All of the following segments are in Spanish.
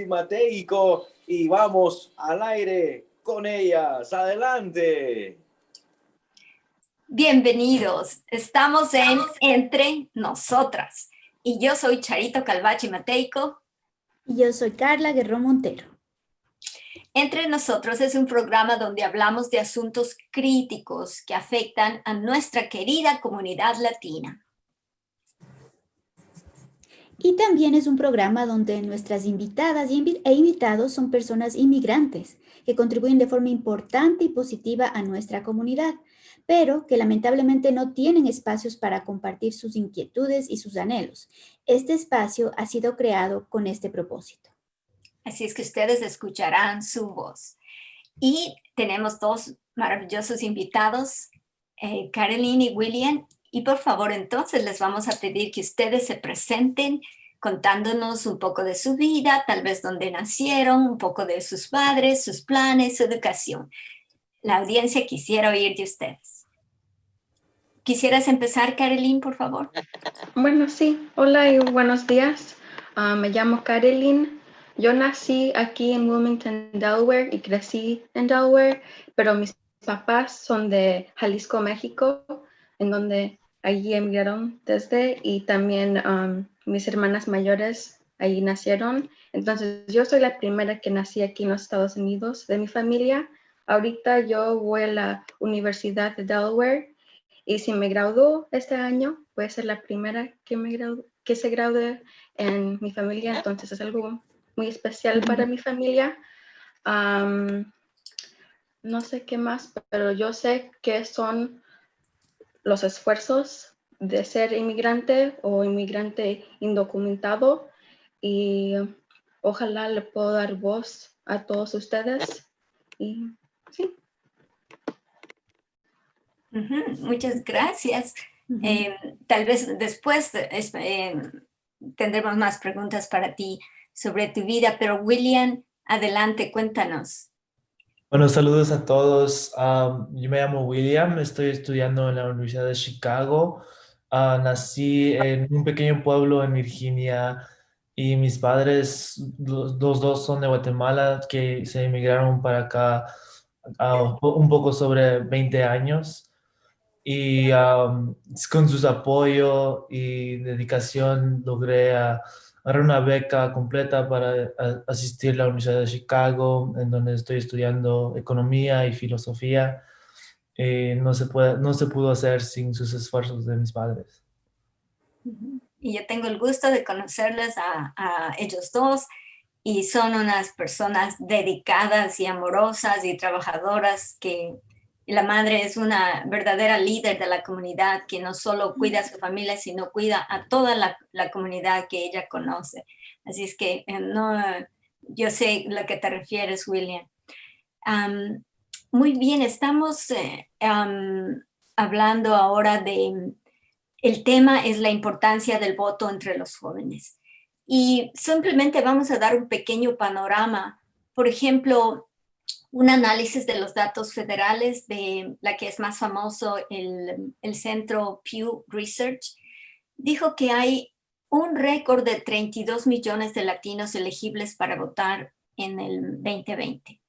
Mateico y vamos al aire con ellas. Adelante. Bienvenidos, estamos en Entre Nosotras y yo soy Charito Calvache Mateico. Y yo soy Carla Guerrero Montero. Entre Nosotros es un programa donde hablamos de asuntos críticos que afectan a nuestra querida comunidad latina. Y también es un programa donde nuestras invitadas e invitados son personas inmigrantes que contribuyen de forma importante y positiva a nuestra comunidad, pero que lamentablemente no tienen espacios para compartir sus inquietudes y sus anhelos. Este espacio ha sido creado con este propósito. Así es que ustedes escucharán su voz. Y tenemos dos maravillosos invitados, Caroline y William. Y por favor, entonces les vamos a pedir que ustedes se presenten contándonos un poco de su vida, tal vez dónde nacieron, un poco de sus padres, sus planes, su educación. La audiencia quisiera oír de ustedes. ¿Quisieras empezar, Caroline, por favor? Bueno, sí. Hola y buenos días. Me llamo Caroline. Yo nací aquí en Wilmington, Delaware, y crecí en Delaware, pero mis papás son de Jalisco, México, en donde allí emigraron desde, y también mis hermanas mayores allí nacieron. Entonces, yo soy la primera que nací aquí en los Estados Unidos de mi familia. Ahorita yo voy a la Universidad de Delaware, y si me gradúo este año, voy a ser la primera que se gradúe en mi familia. Entonces, es algo muy especial para mi familia. No sé qué más, pero yo sé que son los esfuerzos de ser inmigrante o inmigrante indocumentado, y ojalá le puedo dar voz a todos ustedes. Y sí. Muchas gracias. Tal vez después tendremos más preguntas para ti sobre tu vida, pero William, adelante, cuéntanos. Bueno, saludos a todos. Yo me llamo William, estoy estudiando en la Universidad de Chicago. Nací en un pequeño pueblo en Virginia y mis padres, los dos son de Guatemala, que se emigraron para acá un poco sobre 20 años. Y con sus apoyos y dedicación logré agarrar una beca completa para asistir a la Universidad de Chicago, en donde estoy estudiando economía y filosofía. No se pudo hacer sin sus esfuerzos de mis padres. Y yo tengo el gusto de conocerles a ellos dos, y son unas personas dedicadas y amorosas y trabajadoras, que la madre es una verdadera líder de la comunidad, que no solo cuida a su familia, sino cuida a toda la comunidad que ella conoce. Así es que yo sé a lo que te refieres, William. Muy bien, estamos hablando ahora el tema es la importancia del voto entre los jóvenes. Y simplemente vamos a dar un pequeño panorama. Por ejemplo, un análisis de los datos federales de la que es más famoso, el centro Pew Research, dijo que hay un récord de 32 millones de latinos elegibles para votar en el 2020.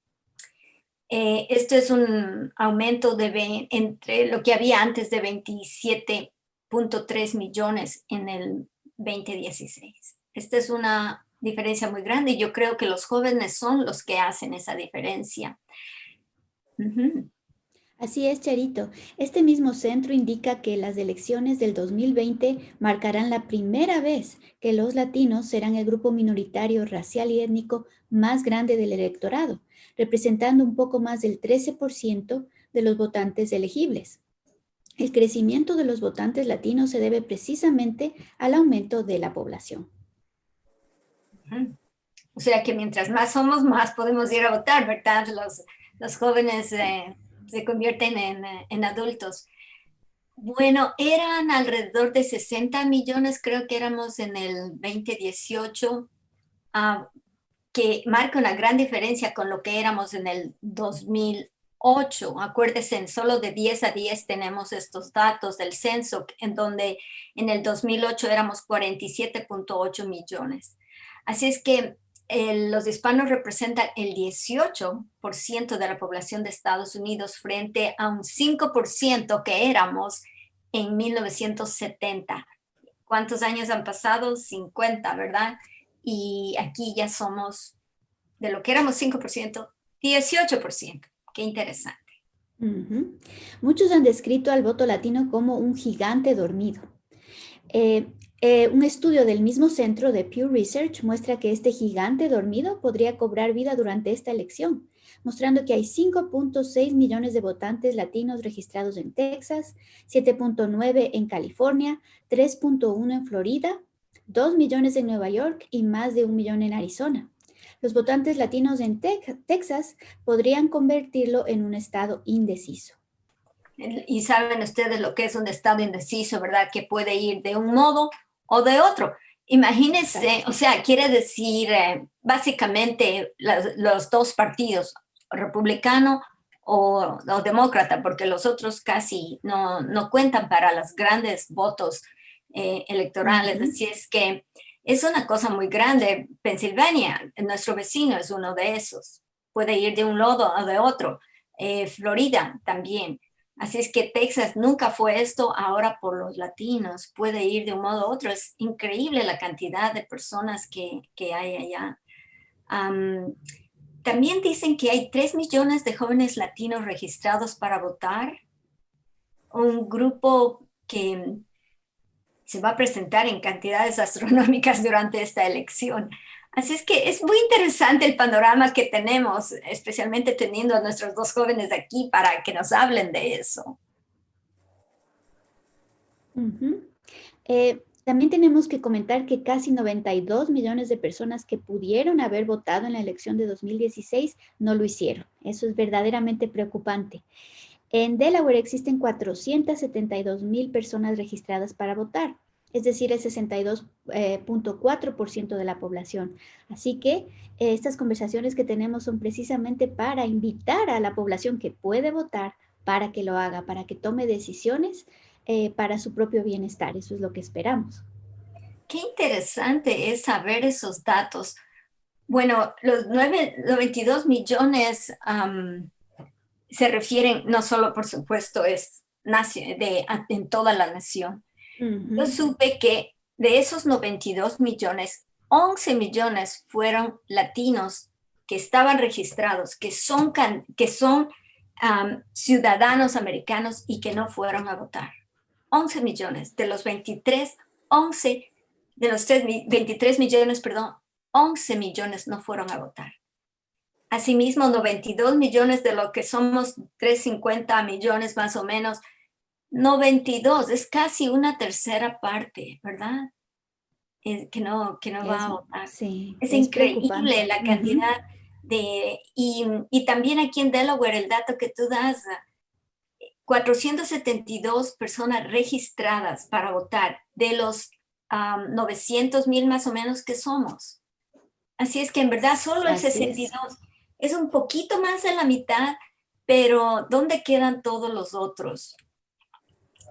Esto es un aumento entre lo que había antes de 27.3 millones en el 2016. Esta es una diferencia muy grande, y yo creo que los jóvenes son los que hacen esa diferencia. Así es, Charito. Este mismo centro indica que las elecciones del 2020 marcarán la primera vez que los latinos serán el grupo minoritario racial y étnico más grande del electorado, representando un poco más del 13% de los votantes elegibles. El crecimiento de los votantes latinos se debe precisamente al aumento de la población. O sea que mientras más somos, más podemos ir a votar, ¿verdad? Los jóvenes se convierten en adultos. Bueno, eran alrededor de 60 millones, creo que éramos en el 2018, que marca una gran diferencia con lo que éramos en el 2008. Acuérdense, solo de 10 a 10 tenemos estos datos del censo, en donde en el 2008 éramos 47.8 millones. Así es que los hispanos representan el 18% de la población de Estados Unidos frente a un 5% que éramos en 1970. ¿Cuántos años han pasado? 50, ¿verdad? Y aquí ya somos, de lo que éramos 5%, 18%. Qué interesante. Ujú. Muchos han descrito al voto latino como un gigante dormido. Un estudio del mismo centro de Pew Research muestra que este gigante dormido podría cobrar vida durante esta elección, mostrando que hay 5.6 millones de votantes latinos registrados en Texas, 7.9 en California, 3.1 en Florida, 2 millones en Nueva York y más de 1 millón en Arizona. Los votantes latinos en Texas podrían convertirlo en un estado indeciso. Y saben ustedes lo que es un estado indeciso, ¿verdad? Que puede ir de un modo o de otro. Imagínense, o sea, quiere decir básicamente los dos partidos, republicano o demócrata, porque los otros casi no cuentan para los grandes votos electorales. Así es que es una cosa muy grande. Pensilvania, nuestro vecino, es uno de esos. Puede ir de un lado o de otro. Florida también. Así es que Texas nunca fue esto, ahora por los latinos puede ir de un modo u otro. Es increíble la cantidad de personas que hay allá. También dicen que hay 3 millones de jóvenes latinos registrados para votar. Un grupo que se va a presentar en cantidades astronómicas durante esta elección. Así es que es muy interesante el panorama que tenemos, especialmente teniendo a nuestros dos jóvenes aquí para que nos hablen de eso. También tenemos que comentar que casi 92 millones de personas que pudieron haber votado en la elección de 2016 no lo hicieron. Eso es verdaderamente preocupante. En Delaware existen 472,000 personas registradas para votar, es decir, el 62.4% de la población. Así que estas conversaciones que tenemos son precisamente para invitar a la población que puede votar para que lo haga, para que tome decisiones para su propio bienestar. Eso es lo que esperamos. Qué interesante es saber esos datos. Bueno, los 92 millones se refieren, no solo por supuesto es en toda la nación. Yo supe que de esos 92 millones, 11 millones fueron latinos que estaban registrados, que son ciudadanos americanos y que no fueron a votar. 11 millones de los 23 millones, 11 millones no fueron a votar. Asimismo, 92 millones de lo que somos 350 millones más o menos, 92, es casi una tercera parte, ¿verdad? Que no va a votar. Sí, es increíble la preocupante. cantidad y también aquí en Delaware, el dato que tú das, 472 personas registradas para votar de los 900,000 más o menos que somos. Así es que en verdad solo el 62 es un poquito más de la mitad, pero ¿dónde quedan todos los otros?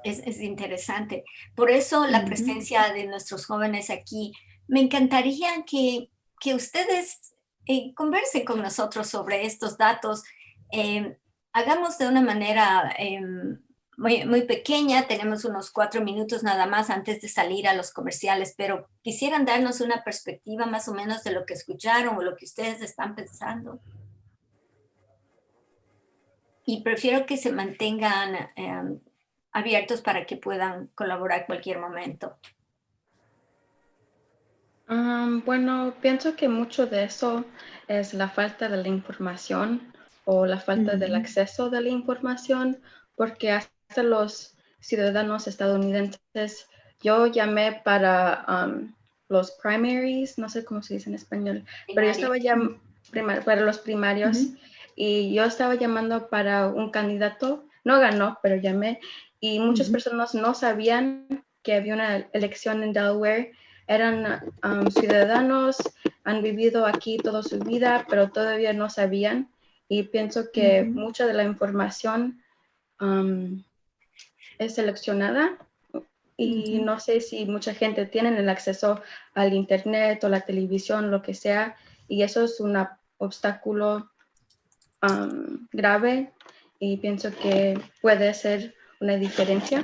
Es interesante. Por eso la presencia de nuestros jóvenes aquí. Me encantaría que ustedes conversen con nosotros sobre estos datos. Hagamos de una manera muy pequeña. Tenemos unos 4 minutos nada más antes de salir a los comerciales, pero quisieran darnos una perspectiva más o menos de lo que escucharon o lo que ustedes están pensando. Y prefiero que se mantengan abiertos para que puedan colaborar en cualquier momento. Bueno, pienso que mucho de eso es la falta de la información o la falta del acceso de la información, porque hasta los ciudadanos estadounidenses, yo llamé para los primaries, no sé cómo se dice en español, pero yo estaba llamando para los primarios y yo estaba llamando para un candidato, no ganó, pero llamé y muchas personas no sabían que había una elección en Delaware. Eran ciudadanos, han vivido aquí toda su vida, pero todavía no sabían. Y pienso que mucha de la información es seleccionada y no sé si mucha gente tiene el acceso al internet o la televisión, lo que sea, y eso es un obstáculo grave y pienso que puede hacer una diferencia.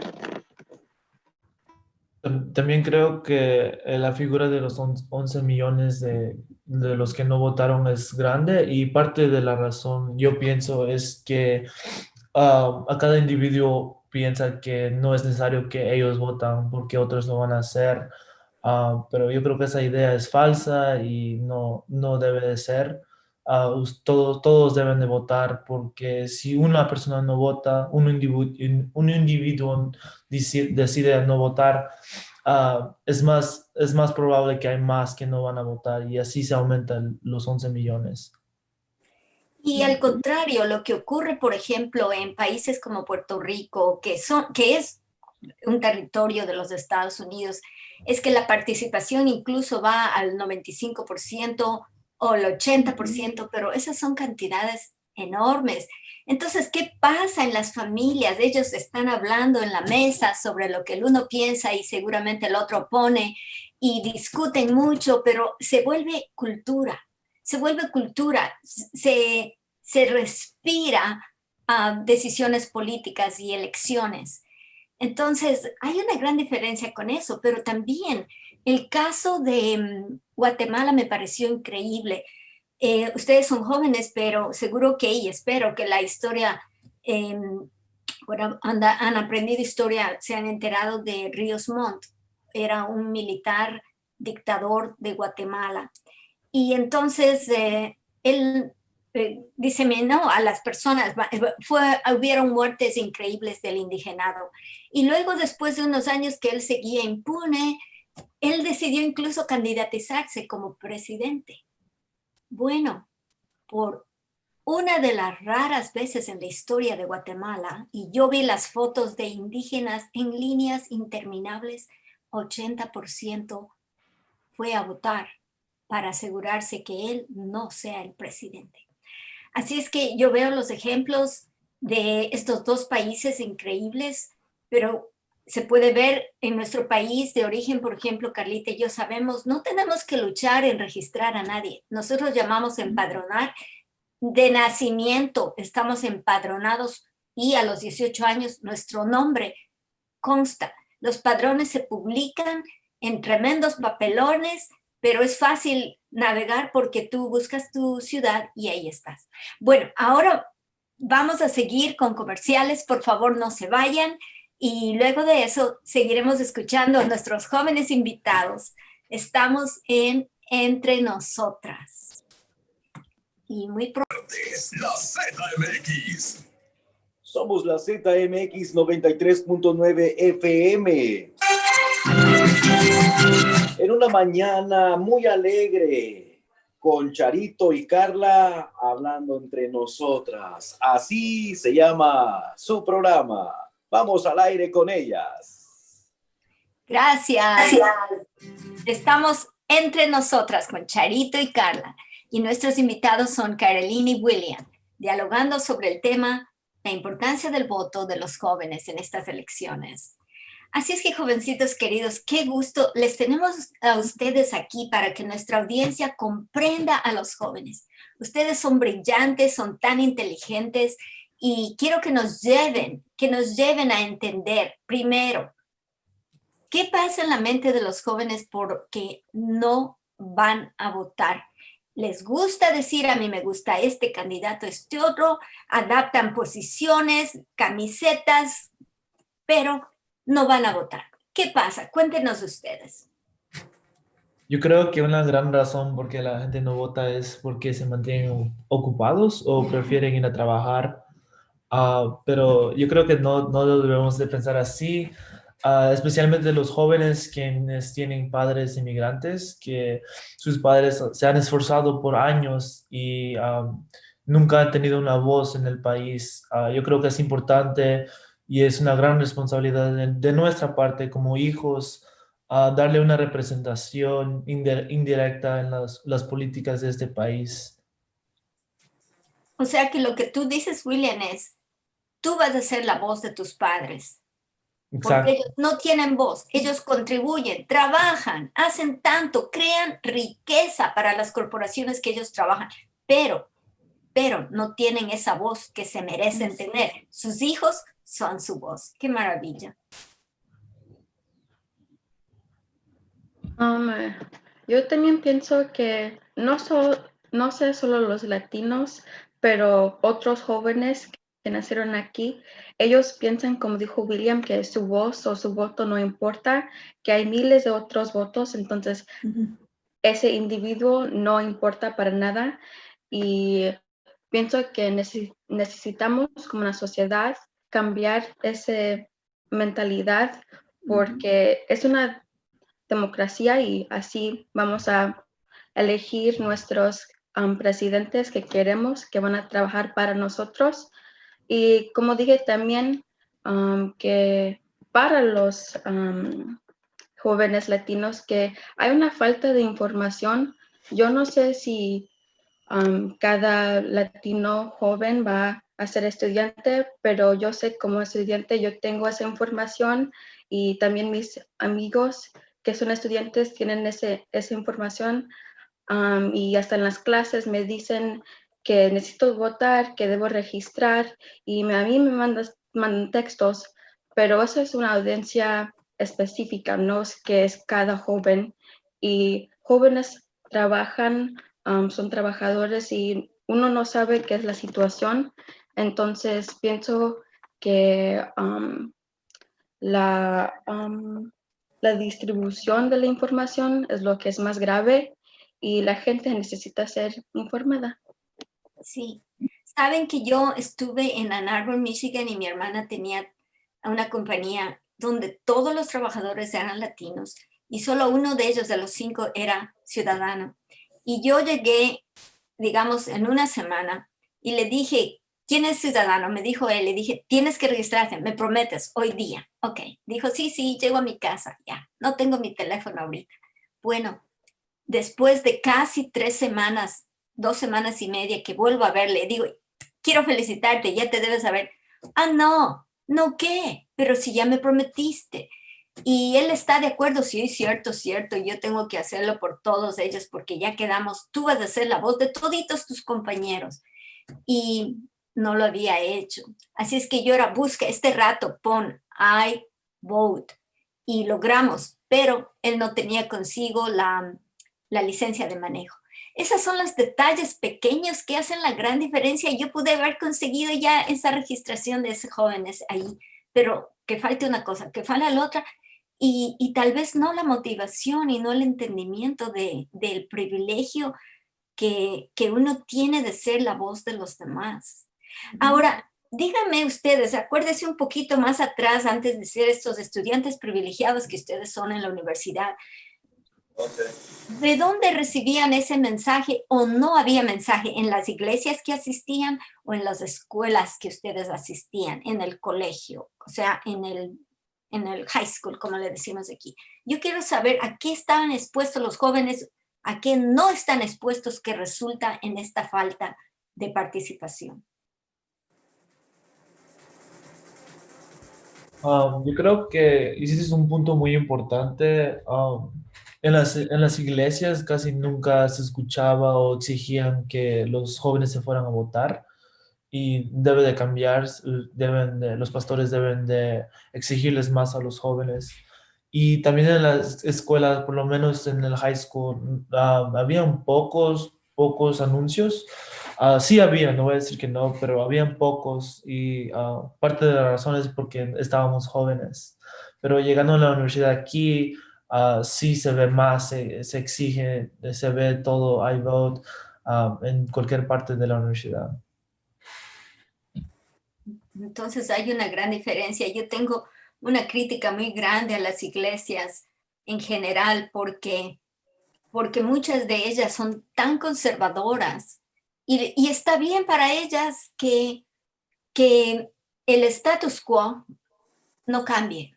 También creo que la figura de los 11 millones de los que no votaron es grande y parte de la razón, yo pienso, es que a cada individuo piensa que no es necesario que ellos votan porque otros lo van a hacer. Pero yo creo que esa idea es falsa y no debe de ser. Todos deben de votar porque si una persona no vota, un individuo decide no votar, es más probable que hay más que no van a votar y así se aumentan los 11 millones. Y al contrario, lo que ocurre, por ejemplo, en países como Puerto Rico, que es un territorio de los Estados Unidos, es que la participación incluso va al 95% o el 80%, pero esas son cantidades enormes. Entonces, ¿qué pasa en las familias? Ellos están hablando en la mesa sobre lo que el uno piensa y seguramente el otro opone y discuten mucho, pero se vuelve cultura, se respira decisiones políticas y elecciones. Entonces, hay una gran diferencia con eso, pero también el caso de Guatemala me pareció increíble. Ustedes son jóvenes, pero seguro que, y espero que la historia, bueno, han aprendido historia, se han enterado de Ríos Montt, era un militar dictador de Guatemala. Y entonces él diseminó a las personas, hubieron muertes increíbles del indigenado. Y luego, después de unos años que él seguía impune, él decidió incluso candidatizarse como presidente. Bueno, por una de las raras veces en la historia de Guatemala, y yo vi las fotos de indígenas en líneas interminables, 80% fue a votar para asegurarse que él no sea el presidente. Así es que yo veo los ejemplos de estos dos países increíbles, pero se puede ver en nuestro país de origen, por ejemplo, Carlita y yo sabemos, no tenemos que luchar en registrar a nadie. Nosotros llamamos empadronar. De nacimiento estamos empadronados y a los 18 años nuestro nombre consta. Los padrones se publican en tremendos papelones, pero es fácil navegar porque tú buscas tu ciudad y ahí estás. Bueno, ahora vamos a seguir con comerciales, por favor no se vayan y luego de eso seguiremos escuchando a nuestros jóvenes invitados. Estamos en Entre Nosotras. Y muy pronto. La ZMX. Somos la ZMX 93.9 FM. En una mañana muy alegre, con Charito y Carla hablando entre nosotras. Así se llama su programa. Vamos al aire con ellas. Gracias. Estamos entre nosotras con Charito y Carla. Y nuestros invitados son Carolyn y William, dialogando sobre el tema la importancia del voto de los jóvenes en estas elecciones. Así es que, jovencitos queridos, qué gusto les tenemos a ustedes aquí para que nuestra audiencia comprenda a los jóvenes. Ustedes son brillantes, son tan inteligentes y quiero que nos lleven a entender primero qué pasa en la mente de los jóvenes porque no van a votar. Les gusta decir, a mí me gusta este candidato, este otro, adaptan posiciones, camisetas, pero no van a votar. ¿Qué pasa? Cuéntenos ustedes. Yo creo que una gran razón por qué la gente no vota es porque se mantienen ocupados o prefieren ir a trabajar. Pero yo creo que no debemos de pensar así. Especialmente los jóvenes quienes tienen padres inmigrantes, que sus padres se han esforzado por años y nunca han tenido una voz en el país. Yo creo que es importante y es una gran responsabilidad de nuestra parte como hijos darle una representación indirecta en las políticas de este país. O sea que lo que tú dices, William, es, tú vas a ser la voz de tus padres. porque Exacto. ellos no tienen voz, ellos contribuyen, trabajan, hacen tanto, crean riqueza para las corporaciones que ellos trabajan, pero no tienen esa voz que se merecen tener. Sus hijos son su voz. ¡Qué maravilla! Yo también pienso que no sé solo los latinos, pero otros jóvenes que nacieron aquí, ellos piensan, como dijo William, que su voz o su voto no importa, que hay miles de otros votos, entonces ese individuo no importa para nada. Y pienso que necesitamos como una sociedad cambiar esa mentalidad porque es una democracia y así vamos a elegir nuestros presidentes que queremos, que van a trabajar para nosotros. Y como dije también, que para los jóvenes latinos, que hay una falta de información. Yo no sé si cada latino joven va a ser estudiante, pero yo sé como estudiante yo tengo esa información y también mis amigos que son estudiantes tienen esa información y hasta en las clases me dicen que necesito votar, que debo registrar y a mí me mandan textos, pero eso es una audiencia específica, no es que es cada joven y jóvenes trabajan, son trabajadores y uno no sabe qué es la situación, entonces pienso que la distribución de la información es lo que es más grave y la gente necesita ser informada. Sí. Saben que yo estuve en Ann Arbor, Michigan, y mi hermana tenía una compañía donde todos los trabajadores eran latinos y solo uno de ellos, de los 5, era ciudadano. Y yo llegué, digamos, en una semana y le dije, ¿quién es ciudadano? Me dijo él, le dije, tienes que registrarte, me prometes, hoy día. Ok, dijo, sí, llego a mi casa, ya, no tengo mi teléfono ahorita. Bueno, después de casi 3 semanas, 2 semanas y media que vuelvo a verle, digo, quiero felicitarte, ya te debes saber. Ah, no, ¿qué? Pero si ya me prometiste. Y él está de acuerdo, sí, cierto, yo tengo que hacerlo por todos ellos porque ya quedamos, tú vas a ser la voz de toditos tus compañeros. Y no lo había hecho. Así es que yo ahora busca este rato, pon I vote y logramos, pero él no tenía consigo la licencia de manejo. Esos son los detalles pequeños que hacen la gran diferencia. Yo pude haber conseguido ya esa registración de esos jóvenes ahí, pero que falte una cosa, que falte la otra, y tal vez no la motivación y no el entendimiento del privilegio que uno tiene de ser la voz de los demás. Ahora, díganme ustedes, acuérdense un poquito más atrás, antes de ser estos estudiantes privilegiados que ustedes son en la universidad, ¿de dónde recibían ese mensaje o no había mensaje? ¿En las iglesias que asistían o en las escuelas que ustedes asistían, en el colegio, o sea, en el high school, como le decimos aquí? Yo quiero saber a qué estaban expuestos los jóvenes, a qué no están expuestos, que resulta en esta falta de participación. Yo creo que hiciste un punto muy importante. En las iglesias casi nunca se escuchaba o exigían que los jóvenes se fueran a votar y debe de cambiar, los pastores deben de exigirles más a los jóvenes. Y también en las escuelas, por lo menos en el high school, habían pocos anuncios. Sí había, no voy a decir que no, pero habían pocos y parte de la razón es porque estábamos jóvenes. Pero llegando a la universidad aquí, sí se ve más, se exige, se ve todo, I vote, en cualquier parte de la universidad. Entonces hay una gran diferencia. Yo tengo una crítica muy grande a las iglesias en general porque muchas de ellas son tan conservadoras y está bien para ellas que el status quo no cambie,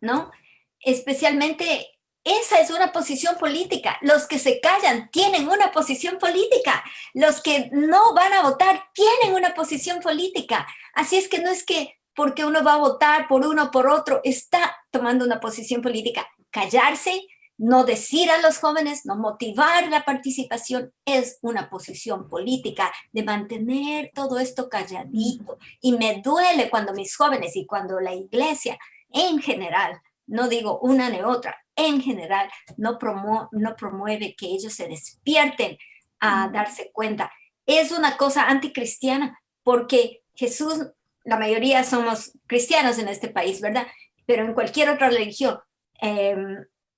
¿no? Especialmente esa es una posición política. Los que se callan tienen una posición política. Los que no van a votar tienen una posición política. Así es que no es que porque uno va a votar por uno o por otro, está tomando una posición política. Callarse, no decir a los jóvenes, no motivar la participación, es una posición política de mantener todo esto calladito. Y me duele cuando mis jóvenes y cuando la iglesia en general, no digo una ni otra, en general no promueve que ellos se despierten a darse cuenta. Es una cosa anticristiana, porque Jesús, la mayoría somos cristianos en este país, ¿verdad? Pero en cualquier otra religión,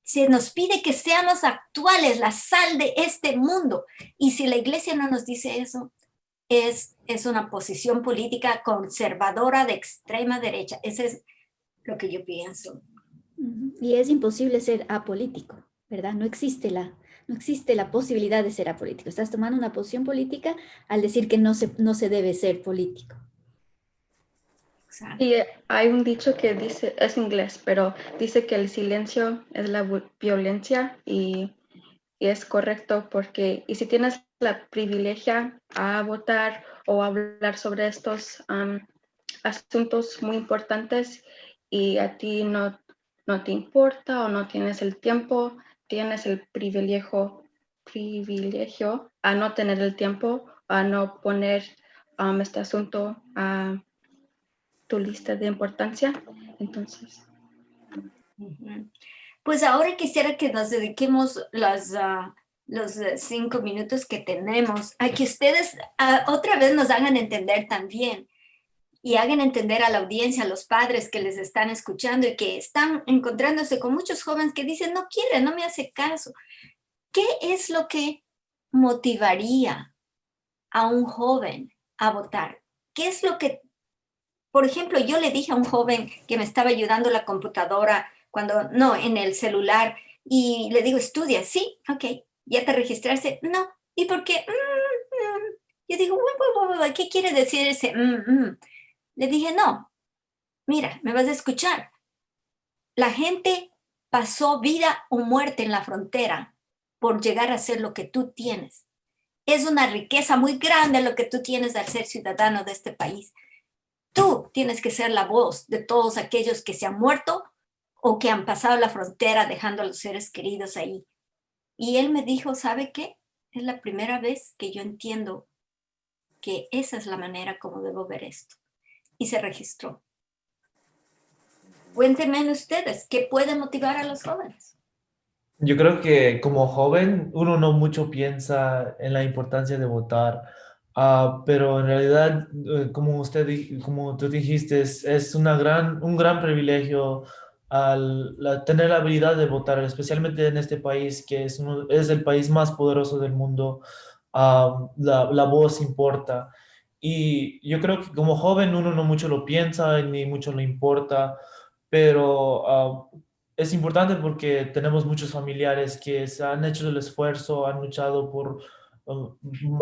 se nos pide que seamos actuales, la sal de este mundo. Y si la iglesia no nos dice eso, es una posición política conservadora de extrema derecha. Eso es lo que yo pienso. Y es imposible ser apolítico, ¿verdad? No existe la posibilidad de ser apolítico. Estás tomando una posición política al decir que no se debe ser político. Exacto. Y hay un dicho que dice, es inglés, pero dice que el silencio es la violencia y es correcto porque, y si tienes la privilegia a votar o hablar sobre estos asuntos muy importantes y a ti no te importa o no tienes el tiempo, tienes el privilegio a no tener el tiempo, a no poner este asunto a tu lista de importancia. Entonces, pues ahora quisiera que nos dediquemos los 5 minutos que tenemos a que ustedes otra vez nos hagan entender también y hagan entender a la audiencia, a los padres que les están escuchando y que están encontrándose con muchos jóvenes que dicen, no quiere, no me hace caso. ¿Qué es lo que motivaría a un joven a votar? ¿Qué es lo que, por ejemplo, yo le dije a un joven que me estaba ayudando la computadora en el celular, y le digo, estudia, sí, ok, ¿ya te registraste? No, ¿y por qué? Yo digo, ¿qué quiere decir ese? Le dije, no, mira, me vas a escuchar. La gente pasó vida o muerte en la frontera por llegar a ser lo que tú tienes. Es una riqueza muy grande lo que tú tienes al ser ciudadano de este país. Tú tienes que ser la voz de todos aquellos que se han muerto o que han pasado la frontera dejando a los seres queridos ahí. Y él me dijo, ¿sabe qué? Es la primera vez que yo entiendo que esa es la manera como debo ver esto. Y se registró. Cuéntenme ustedes, ¿qué puede motivar a los jóvenes? Yo creo que como joven uno no mucho piensa en la importancia de votar, pero en realidad, como tú dijiste, es un gran privilegio tener la habilidad de votar, especialmente en este país que es el país más poderoso del mundo. La voz importa. Y yo creo que como joven uno no mucho lo piensa ni mucho le importa, pero es importante porque tenemos muchos familiares que se han hecho el esfuerzo, han luchado por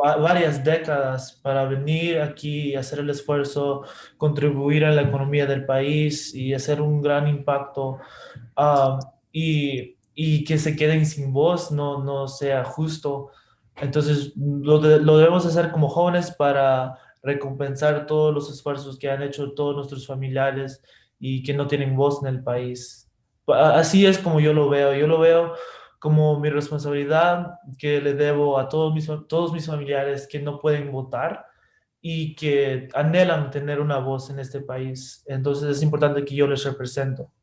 varias décadas para venir aquí y hacer el esfuerzo, contribuir a la economía del país y hacer un gran impacto. Y que se queden sin voz no sea justo. Entonces, lo debemos hacer como jóvenes para recompensar todos los esfuerzos que han hecho todos nuestros familiares y que no tienen voz en el país. Así es como yo lo veo. Yo lo veo como mi responsabilidad que le debo a todos mis familiares que no pueden votar y que anhelan tener una voz en este país. Entonces es importante que yo les represento.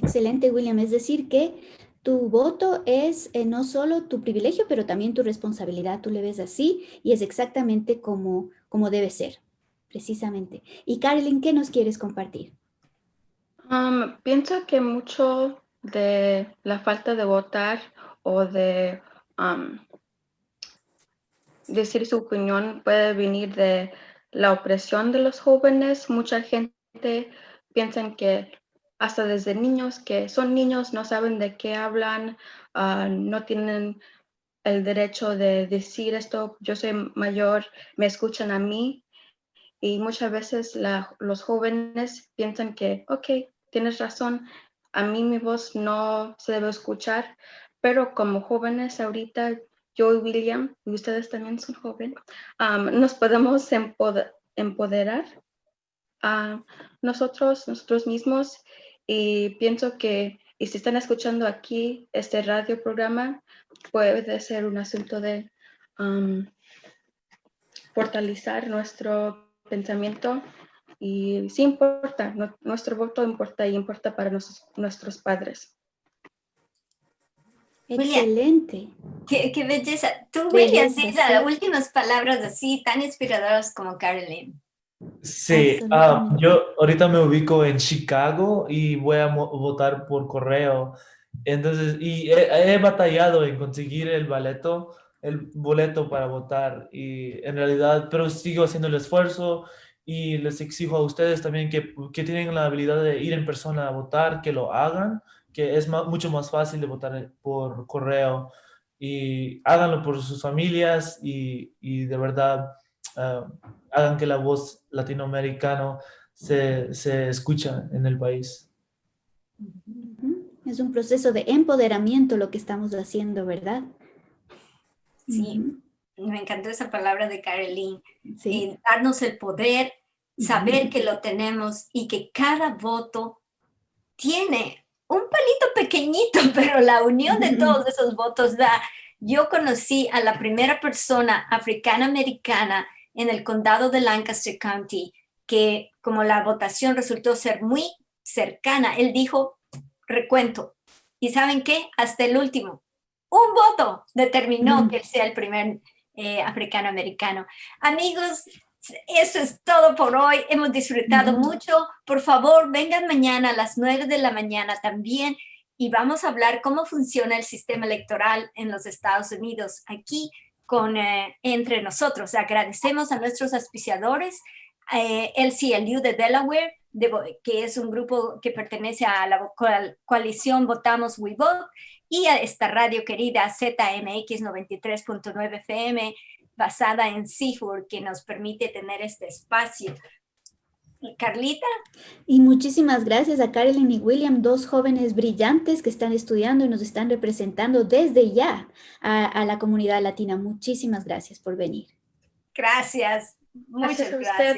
Excelente, William. Es decir, que tu voto es no solo tu privilegio, pero también tu responsabilidad. Tú le ves así y es exactamente como debe ser, precisamente. Y Carolyn, ¿qué nos quieres compartir? pienso que mucho de la falta de votar o de decir su opinión puede venir de la opresión de los jóvenes. Mucha gente piensa que hasta desde niños, que son niños, no saben de qué hablan, no tienen el derecho de decir esto, yo soy mayor, me escuchan a mí. Y muchas veces los jóvenes piensan que, ok, tienes razón, a mí mi voz no se debe escuchar, pero como jóvenes ahorita, yo y William, y ustedes también son jóvenes, nos podemos empoderar a nosotros mismos, y pienso que, y si están escuchando aquí este radio programa, puede ser un asunto de fortalecer nuestro pensamiento, y sí importa, nuestro voto importa y importa para nuestros padres. Excelente. Qué belleza. Tú, Belleza, William, di las sí. últimas palabras así tan inspiradoras como Carolyn. Sí, Absolutamente. yo ahorita me ubico en Chicago y voy a votar por correo. Entonces, y he batallado en conseguir el boleto para votar y en realidad, pero sigo haciendo el esfuerzo y les exijo a ustedes también que tienen la habilidad de ir en persona a votar, que lo hagan, que es mucho más fácil de votar por correo y háganlo por sus familias y de verdad hagan que la voz latinoamericana se escucha en el país. Ujú. Es un proceso de empoderamiento lo que estamos haciendo, ¿verdad? Sí, Ujú. me encantó esa palabra de Carolyn. Sí. Darnos el poder, saber Ujú. que lo tenemos y que cada voto tiene un palito pequeñito, pero la unión de todos esos votos da. Yo conocí a la primera persona africana-americana en el condado de Lancaster County, que como la votación resultó ser muy cercana, él dijo recuento. ¿Y saben qué? Hasta el último. Un voto determinó que él sea el primer africano-americano. Amigos, eso es todo por hoy. Hemos disfrutado mucho. Por favor, vengan mañana a las 9 de la mañana también y vamos a hablar cómo funciona el sistema electoral en los Estados Unidos aquí entre nosotros. Agradecemos a nuestros auspiciadores, LCLU de Delaware, que es un grupo que pertenece a la coalición Votamos We Vote, y a esta radio querida ZMX 93.9 FM, basada en Seafood, que nos permite tener este espacio. Carlita. Y muchísimas gracias a Carolyn y William, dos jóvenes brillantes que están estudiando y nos están representando desde ya a la comunidad latina. Muchísimas gracias por venir. Gracias. Muchas gracias.